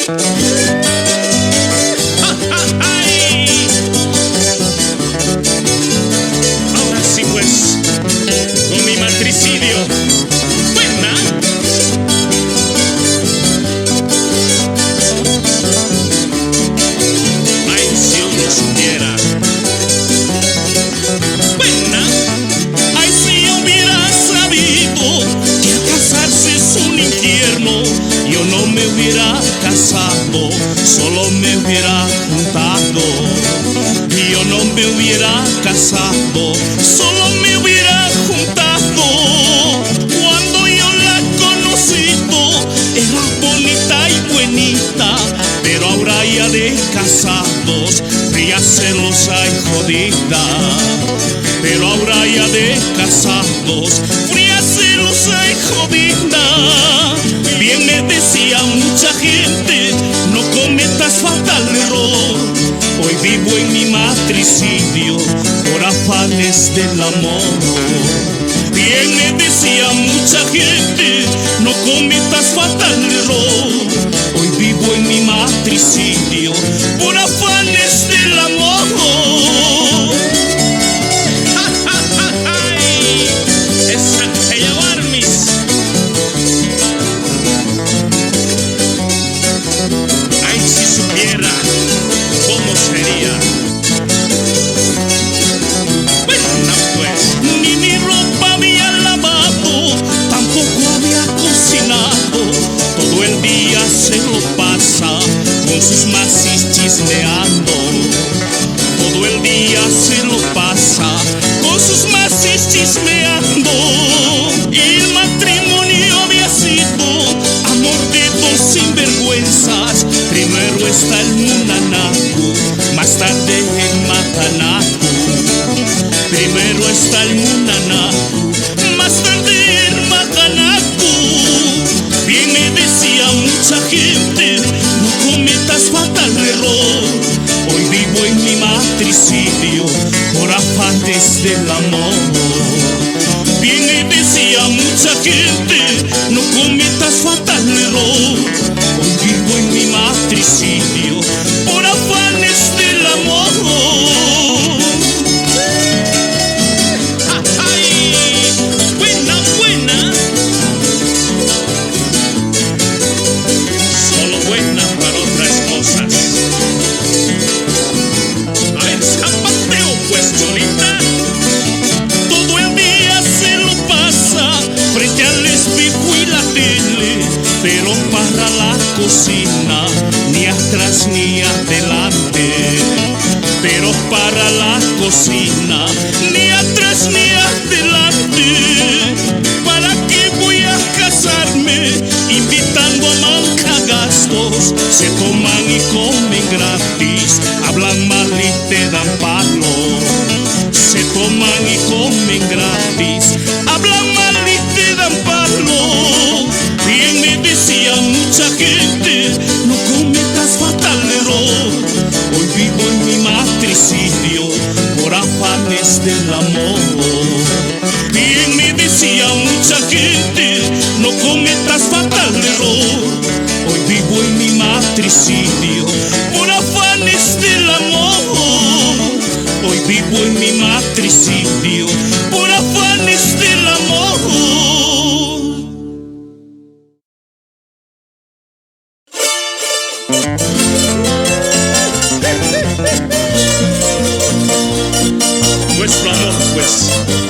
Ahora sí pues, con mi matricidio. Buena. Ay, si uno supiera. Buena. Ay, si hubiera sabido que al casarse es un infierno, yo no me hubiera casado, solo me hubiera juntado. Yo no me hubiera casado, solo me hubiera juntado. Cuando yo la conocido, era bonita y buenita, pero ahora ya de casados, fría, celosa y jodida. Pero ahora ya de casados, fría, celosa y jodida. Bien me decía mucha gente, no cometas fatal error. Hoy vivo en mi matricidio por afanes del amor. Bien me decía mucha gente, no cometas fatal error. Hoy vivo en mi matricidio por afanes del amor. Ella Barmis. Ay, si supiera cómo sería. Bueno, pues, ni mi ropa había lavado, tampoco había cocinado. Todo el día se lo pasa con sus masis chismeando. Todo el día se lo pasa con sus masis chismeando. El matrimonio había sido amor de dos sinvergüenzas. Primero está el munanaco, más tarde el matanaco. Primero está el munanaco, más tarde el matanaco. Bien me decía mucha gente, no cometas fatal error. Hoy vivo en mi matricidio por afanes del amor. Bien me decía mucha gente, no cometas fatal error. Hoy vivo en mi matricidio por afanes del amor. ¡Ay! Buena, buena. Solo buena para otras cosas. A ver, zapateo pues, Cholita. Todo el día se lo pasa frente al espejo y la tele, pero para la cocina ni atrás ni adelante. Pero para la cocina ni atrás ni adelante. ¿Para qué voy a casarme invitando a mancagastos? Se toman y comen gratis, hablan mal y te dan palo. Se toman y comen gratis, hablan mal y te dan palo. Bien me decía mucha gente, no cometas fatal error. Hoy vivo en mi matricidio por afanes del amor. Bien me decía mucha gente, no cometas fatal error. Hoy vivo en mi matricidio por afanes del amor. Hoy vivo en mi matricidio por afanes del amor. Nuestro amor, pues,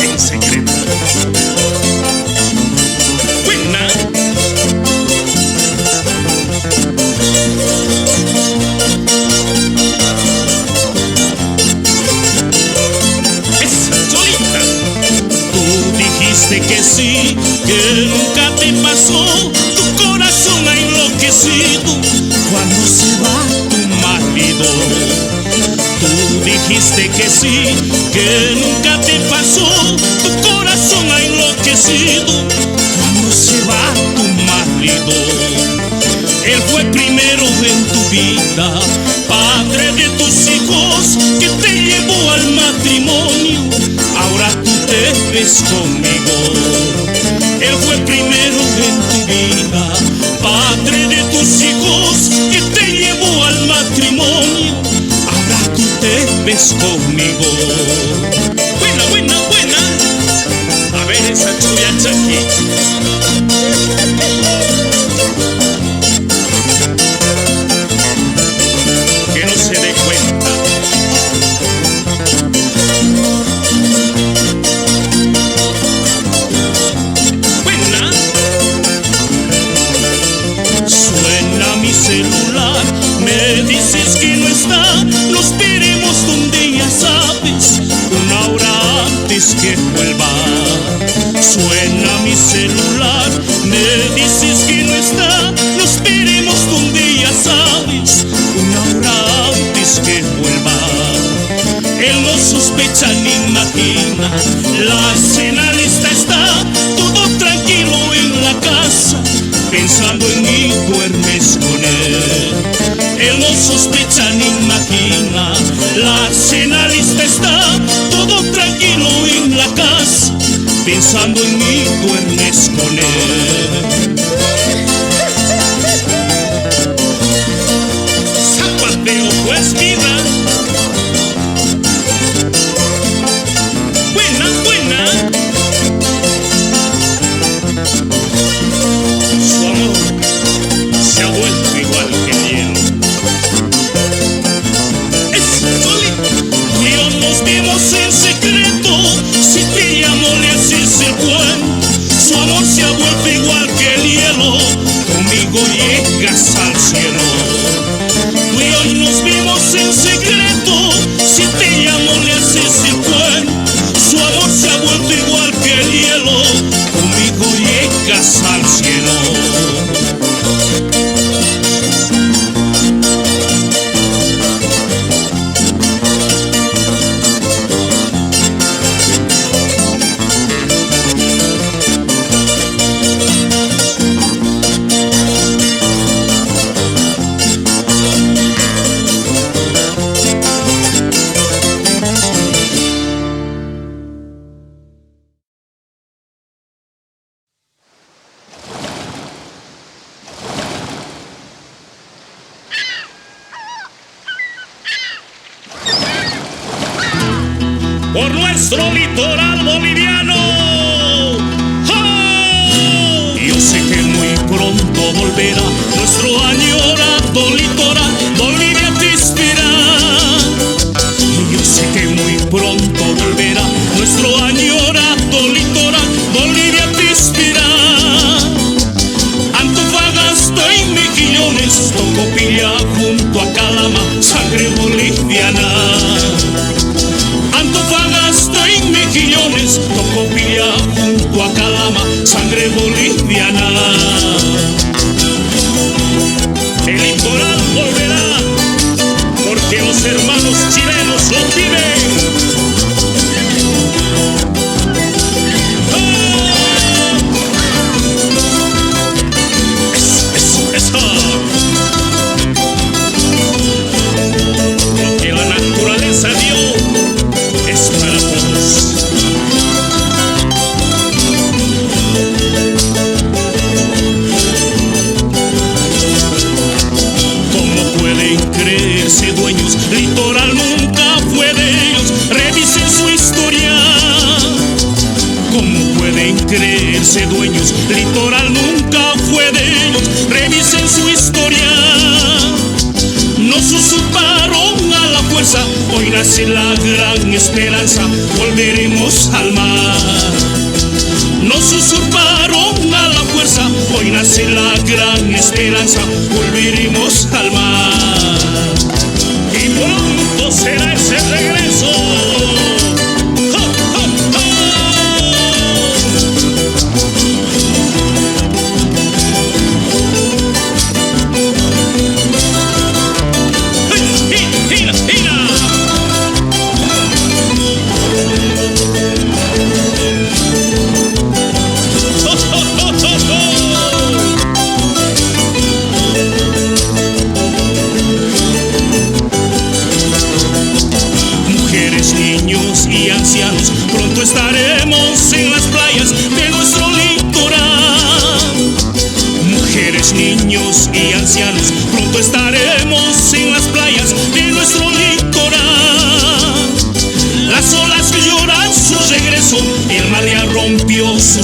en secreto. Buena. Esa Cholita. Tú dijiste que sí, que nunca te pasó. Tu corazón ha enloquecido cuando se va tu marido. Tú dijiste que sí, que nunca te pasó. Tu corazón ha enloquecido cuando se va tu marido. Él fue primero en tu vida, padre de tus hijos, que te llevó al matrimonio. Ahora tú te ves conmigo. Él fue primero en tu vida, padre de tus hijos, que duermes conmigo. Buena, buena, buena. A ver esa chuyacha aquí. Que no se dé cuenta. Buena. Suena mi celular, me dices que no está. Nos veremos donde ya sabes, una hora antes que vuelva. Suena mi celular, me dices que no está. Nos veremos donde ya sabes, una hora antes que vuelva. Él no sospecha ni imagina, la cena lista está. Todo tranquilo en la casa, pensando en mí duermes con él. Él no sospecha ni imagina, la cena lista está. Todo tranquilo en la casa, pensando en mí duermes con él. Zapateo pues vida. Buena, buena. Su amor se ha vuelto igual que el hielo. Es solito. Y nos vimos en secreto. Si te llamo le haces el cuento. Su amor se ha vuelto igual que el hielo. Conmigo llegas al cielo. Tú y hoy nos vimos en secreto. Si te llamo le haces el cuento. Su amor se ha vuelto igual que el hielo. Conmigo llegas al cielo. Por nuestro litoral boliviano. ¡Oh! Yo sé que muy pronto volverá nuestro añorado litoral, Bolivia te espera. Yo sé que muy pronto volverá nuestro añorado litoral, Bolivia te espera. Antofagasta y Mejillones, Tocopilla junto a Calama, sangre boliviana. Antofagasta y Mejillones, Tocopilla junto a Calama, sangre boliviana. El litoral volverá, porque los hermanos chilenos lo piden. Lo que la naturaleza dio es para todos. ¿Cómo pueden creerse dueños? Litoral nunca fue de ellos. Revisen su historia. ¿Cómo pueden creerse dueños? Litoral nunca fue de ellos. Revisen su historia. Nos usurparon a la fuerza, hoy nace la gran esperanza, volveremos al mar. Nos usurparon a la fuerza, hoy nace la gran esperanza, volveremos al mar. Y pronto será ese regreso. ¡Oh, oh, oh! ¡Gira, gira! Mujeres, niños y ancianos, pronto estaremos en las playas de nuestro litoral. Mujeres, niños y ancianos, pronto estaremos en las playas de nuestro litoral.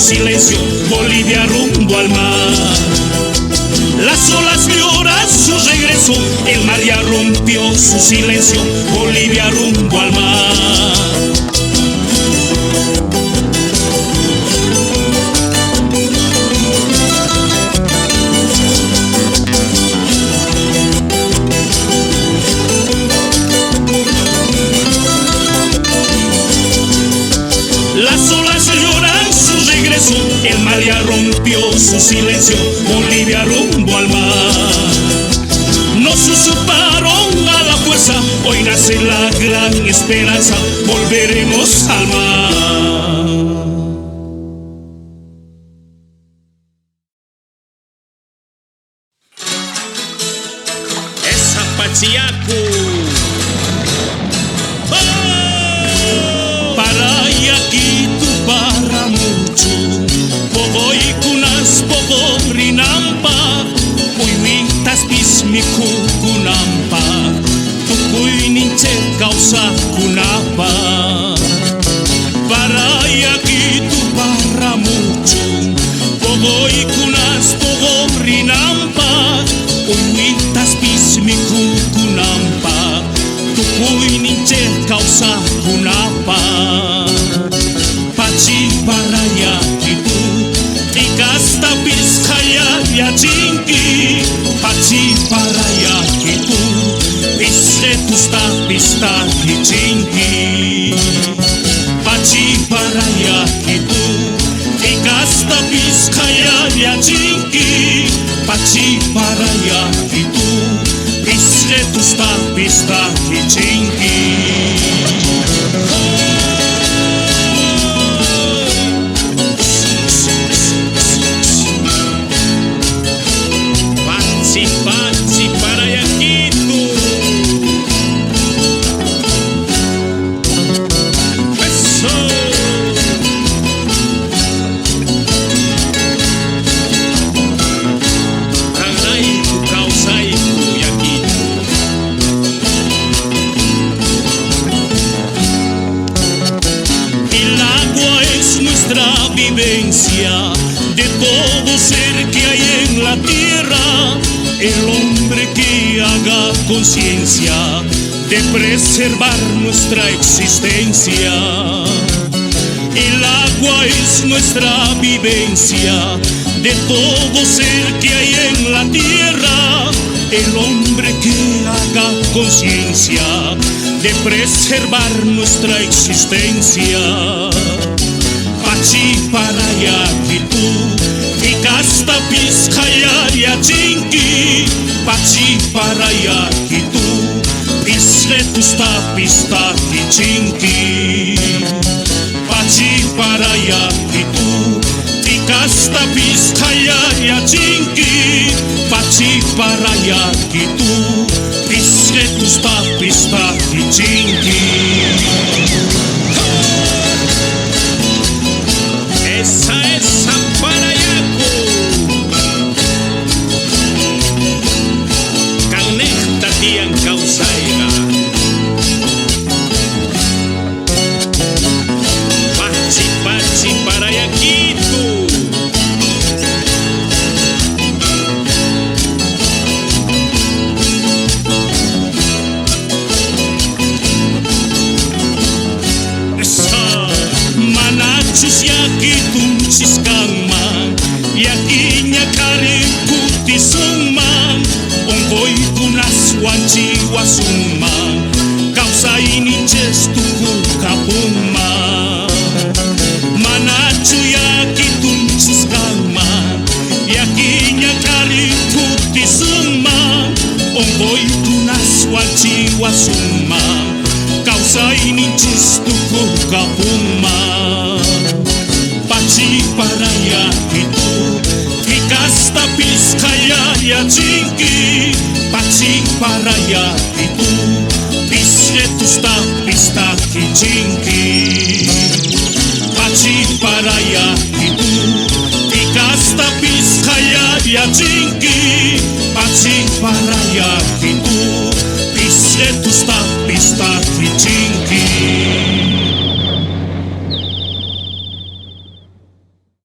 silencio, Bolivia rumbo al mar. Las olas lloran su regreso, el mar ya rompió su silencio, Bolivia rumbo al mar. Las olas lloran su regreso, el mar ya rompió su silencio, Bolivia rumbo al mar. Nos usurparon a la fuerza, hoy nace la gran esperanza, volveremos al mar. Es Apachiaco. Para Yaquitu para mucho, Pogoy kunas pogo rinampa, Puimintas pismiku kunampa, Tukuy ninche causa kunapa. Para Yaquitu para mucho, Pogoy kunas pogo rinampa, Puimintas pismiku kunampa, Tukuy ninche causa kunapa. Pachi para Yaquitu, Ikasta Vizcaya Yachinki. Pachi para Yaquitu, Pisretusta pista Yachinki. Pachi para Yaquitu, Ikasta Vizcaya Yachinki. Pachi para Yaquitu, Pisretusta pista Yachinki. Pachi para Yaquitu. Eso. Canaiku, causaiku, Yaquitu. El agua es nuestra vivencia, de todo ser que hay en la tierra. El hombre que haga conciencia de preservar nuestra existencia. El agua es nuestra vivencia, de todo ser que hay en la tierra. El hombre que haga conciencia de preservar nuestra existencia. Pachi para Yaquitu, Ikasta Vizcaya Yachinki. Pachi para Yaquitu, Pisretusta pista Yachinki. Pachi para Yaquitu, Ikasta Vizcaya Yachinki. Pachi para Yaquitu, Pisretusta pista Yachinki. Esa es Amparayaco. Canecta tian causaiga. Pachi, Pachi para Yaquitu. Manachus Yaquitum Chiscanman, Yaquiña Caricuti Summan, Ongoy Tunas Wanchi Wasumman, Causa Iniches Tuku Kapumman. Manachu Yaquitum Chiscanman, Yaquiña Caricuti Summan, Ongoy Tunas Wanchi Wasumman, Causa Iniches Tuku Kapumman. Pachi para Yaquitu, Ikasta Vizcaya Yachinki. Pachi para Yaquitu, Pisretusta pista Yachinki. Pachi para Yaquitu, Ikasta Vizcaya Yachinki. Pachi para Yaquitu,